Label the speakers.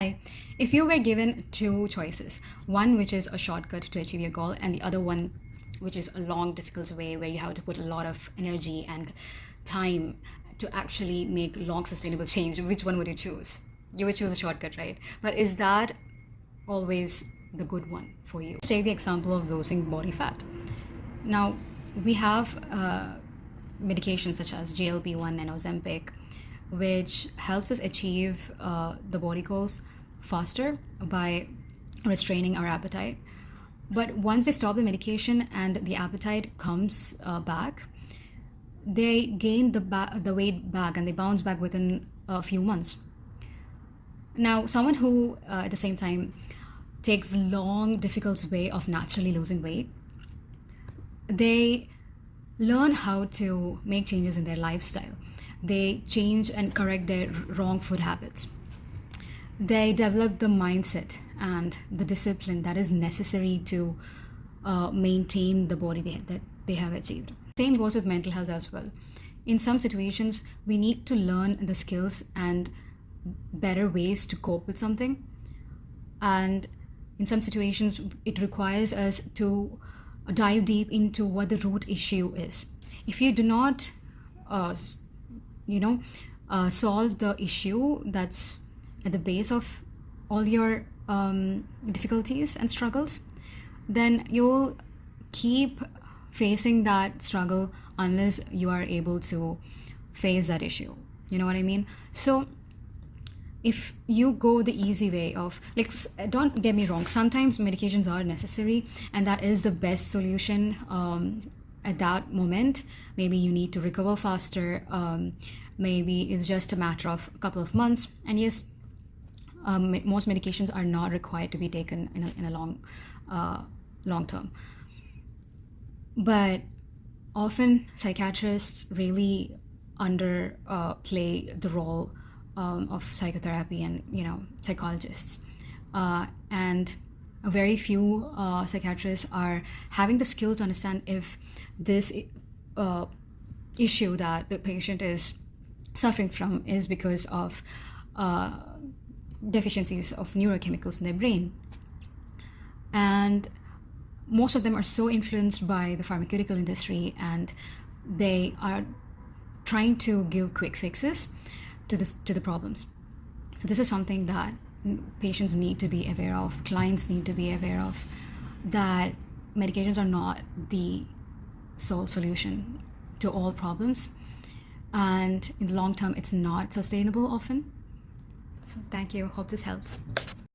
Speaker 1: If you were given two choices, one which is a shortcut to achieve your goal, and the other one which is a long, difficult way where you have to put a lot of energy and time to actually make long, sustainable change, which one would you choose? You would choose a shortcut, right? But is that always the good one for you? Let's take the example of losing body fat. Now, we have medications such as GLP-1 and Ozempic, which helps us achieve the body goals faster by restraining our appetite. But once they stop the medication and the appetite comes back, they gain the weight back and they bounce back within a few months. Now, someone who at the same time takes long, difficult way of naturally losing weight, they learn how to make changes in their lifestyle. They change and correct their wrong food habits. They develop the mindset and the discipline that is necessary to maintain the body that they have achieved. Same goes with mental health as well. In some situations, we need to learn the skills and better ways to cope with something. And in some situations, it requires us to dive deep into what the root issue is. If you do not, solve the issue that's at the base of all your difficulties and struggles, then you'll keep facing that struggle unless you are able to face that issue. You know what I mean? So if you go the easy way of, like, don't get me wrong, sometimes medications are necessary and that is the best solution at that moment. Maybe you need to recover faster. Maybe it's just a matter of a couple of months. And yes, most medications are not required to be taken in a long term. But often psychiatrists really underplay the role of psychotherapy and psychologists, and very few psychiatrists are having the skill to understand if this issue that the patient is suffering from is because of deficiencies of neurochemicals in their brain. And most of them are so influenced by the pharmaceutical industry, and they are trying to give quick fixes to the problems. So this is something that patients need to be aware of, clients need to be aware of, that medications are not the sole solution to all problems, and in the long term it's not sustainable often. So thank you, hope this helps.